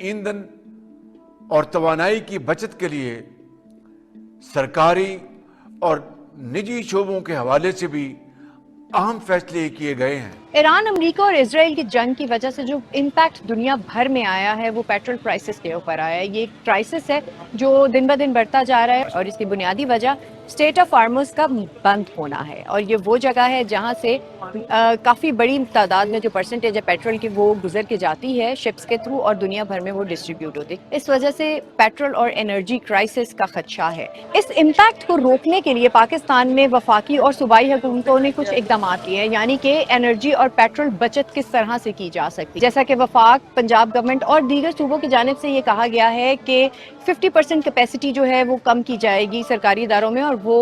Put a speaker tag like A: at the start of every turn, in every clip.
A: ईंधन और तवानाई की बचत के लिए सरकारी और निजी शोबों के हवाले से भी अहम फैसले किए गए हैं।
B: ईरान, अमेरिका और इजराइल की जंग की वजह से जो इम्पैक्ट दुनिया भर में आया है वो पेट्रोल प्राइसेस के ऊपर आया है। ये एक क्राइसिस है जो दिन ब दिन बढ़ता जा रहा है और इसकी बुनियादी वजह स्टेट ऑफ हार्मुज का बंद होना है। और ये वो जगह है जहाँ से काफ़ी बड़ी तादाद में जो परसेंटेज है पेट्रोल की वो गुजर के जाती है शिप्स के थ्रू और दुनिया भर में वो डिस्ट्रीब्यूट होती है। इस वजह से पेट्रोल और एनर्जी क्राइसिस का खदशा है। इस इम्पैक्ट को रोकने के लिए पाकिस्तान में वफाकी और सूबाई हुकूमतों ने कुछ इकदाम किए हैं, यानी कि एनर्जी और पेट्रोल बचत किस तरह से की जा सकती है। जैसा कि वफाक, पंजाब गवर्नमेंट और दीगर सूबों की जानिब से ये कहा गया है कि 50% कैपेसिटी जो है वो कम की जाएगी सरकारी इदारों में और वो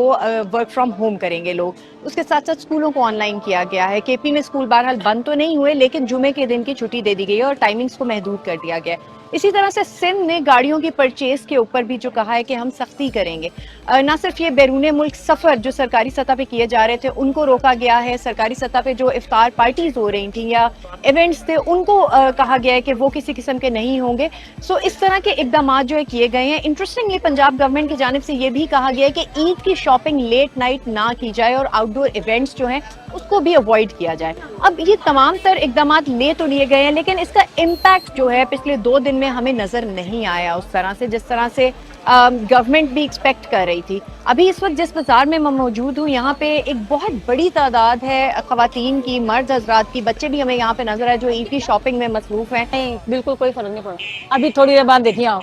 B: वर्क फ्रॉम होम करेंगे लोग। उसके साथ साथ स्कूलों को ऑनलाइन किया गया है। केपी में स्कूल बहरहाल बंद तो नहीं हुए लेकिन जुमे के दिन की छुट्टी दे दी गई है और टाइमिंग्स को महदूद कर दिया गया है। इसी तरह से सिंध ने गाड़ियों की परचेज के ऊपर भी जो कहा है कि हम सख्ती करेंगे। ना सिर्फ ये बैरून मुल्क सफ़र जो सरकारी सतह पे किए जा रहे थे उनको रोका गया है, सरकारी सतह पे जो इफ्तार पार्टीज हो रही थी या इवेंट्स थे उनको कहा गया है कि वो किसी किस्म के नहीं होंगे। सो इस तरह के इकदाम जो है किए गए हैं। इंटरेस्टिंगली पंजाब गवर्नमेंट की जानिब से ये भी कहा गया है कि ईद की शॉपिंग लेट नाइट ना की जाए और आउटडोर इवेंट्स जो हैं उसको भी अवॉइड किया जाए। अब ये तमाम तर इकदाम ले तो लिए गए हैं लेकिन इसका इम्पैक्ट जो है पिछले 2 दिन में हमें नजर नहीं आया उस तरह से जिस तरह से गवर्नमेंट भी एक्सपेक्ट कर रही थी। अभी इस वक्त जिस बाजार में मैं मौजूद हूँ यहाँ पे एक बहुत बड़ी तादाद है ख़वातीन की, मर्द हजरात की, बच्चे भी हमें यहाँ पे नजर आए जो ईद की शॉपिंग में मसरूफ हैं।
C: नहीं, बिल्कुल कोई फर्क नहीं पड़ा। अभी थोड़ी देर बाद देखिए आप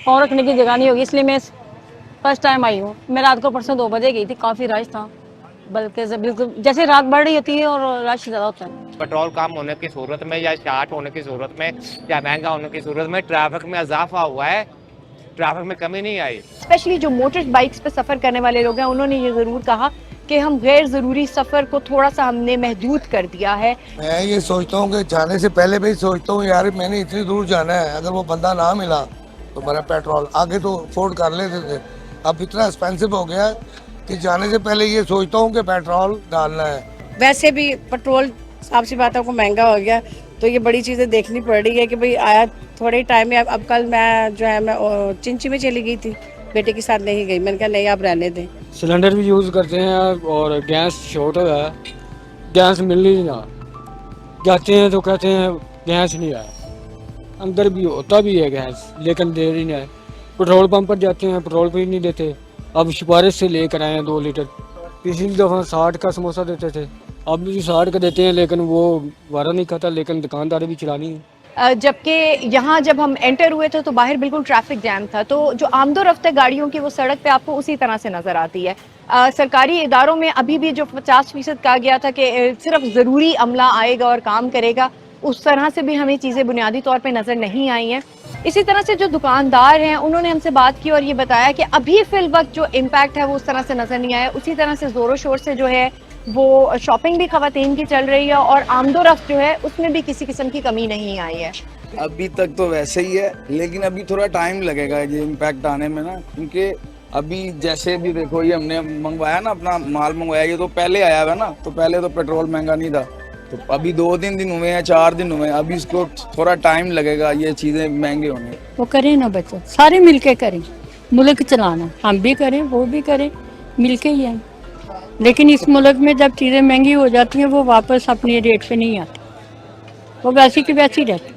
C: पाँव रखने की जगह नहीं होगी, इसलिए मैं फर्स्ट टाइम आई हूँ। मैं रात को परसों 2 बजे गई थी, काफ़ी रश था, बल्कि बिल्कुल जैसे रात बढ़ रही होती है और रश ज़्यादा होता है।
D: पेट्रोल कम होने की सूरत में या शार्ट होने की सूरत में या महंगा होने की सूरत में ट्रैफिक में इजाफा हुआ है, ट्रैफिक में कमी नहीं आई।
B: स्पेशली जो मोटर बाइक्स पे सफ़र करने वाले लोग हैं उन्होंने ये ज़रूर कहा कि हम गैर ज़रूरी सफ़र को थोड़ा सा हमने महदूद कर दिया है।
E: मैं ये सोचता हूँ कि जाने से पहले भी सोचता हूँ यार मैंने इतनी दूर जाना है, अगर वो बंदा ना मिला तो मेरा पेट्रोल आगे तो अफोर्ड कर लेते थे, अब इतना एक्सपेंसिव हो गया कि जाने से पहले ये सोचता हूँ कि पेट्रोल डालना है।
F: वैसे भी पेट्रोल साफ सी बात है को महंगा हो गया तो ये बड़ी चीज़ें देखनी पड़ रही है कि भाई आया थोड़े टाइम में। अब कल मैं जो है मैं चिंची में चली गई थी, बेटे के साथ नहीं गई, मैंने कहा नहीं आप रहने दें।
G: सिलेंडर भी यूज़ करते हैं और गैस शॉर्ट है, गैस मिल ही ना, जाते हैं तो कहते हैं गैस नहीं आया, अंदर भी होता भी है गैस लेकिन दे ही नहीं है। पेट्रोल पंप पर जाते हैं पेट्रोल भी नहीं देते, अब सिफारिश से लेकर आए हैं 2 लीटर। पिछली दफ़ा 60 का समोसा देते थे, अब भी 60 का देते हैं लेकिन वो वारा नहीं खाता, लेकिन दुकानदारी भी चलानी है।
B: जबकि यहाँ जब हम एंटर हुए थे तो बाहर बिल्कुल ट्रैफिक जैम था, तो जो आमदो रफ्ते गाड़ियों की वो सड़क पे आपको उसी तरह से नज़र आती है। सरकारी इदारों में अभी भी जो 50% कहा गया था कि सिर्फ ज़रूरी अमला आएगा और काम करेगा, उस तरह से भी हमें चीज़ें बुनियादी तौर पे नज़र नहीं आई हैं। इसी तरह से जो दुकानदार हैं उन्होंने हमसे बात की और ये बताया कि अभी फिल वक्त जो इम्पैक्ट है वो उस तरह से नज़र नहीं आया। उसी तरह से ज़ोरों शोर से जो है वो शॉपिंग भी ख़वातीन की चल रही है और आमदोरफ्त जो है उसमें भी किसी किस्म की कमी नहीं आई है।
H: अभी तक तो वैसे ही है लेकिन अभी थोड़ा टाइम लगेगा ये इम्पैक्ट आने में ना, क्योंकि अभी जैसे भी देखो ये हमने मंगवाया ना, अपना माल मंगवाया, ये तो पहले आया हुआ ना, तो पहले तो पेट्रोल महंगा नहीं था, तो अभी 2-3 दिन हुए हैं, 4 दिन हुए हैं, अभी इसको थोड़ा टाइम लगेगा ये चीज़ें महंगे होने।
C: वो करें ना बच्चों, सारे मिलके करें, मुल्क चलाना, हम भी करें वो भी करें, मिलके ही आए। लेकिन इस मुल्क में जब चीज़ें महंगी हो जाती हैं वो वापस अपने रेट पे नहीं आती, वो वैसी की वैसी रहती।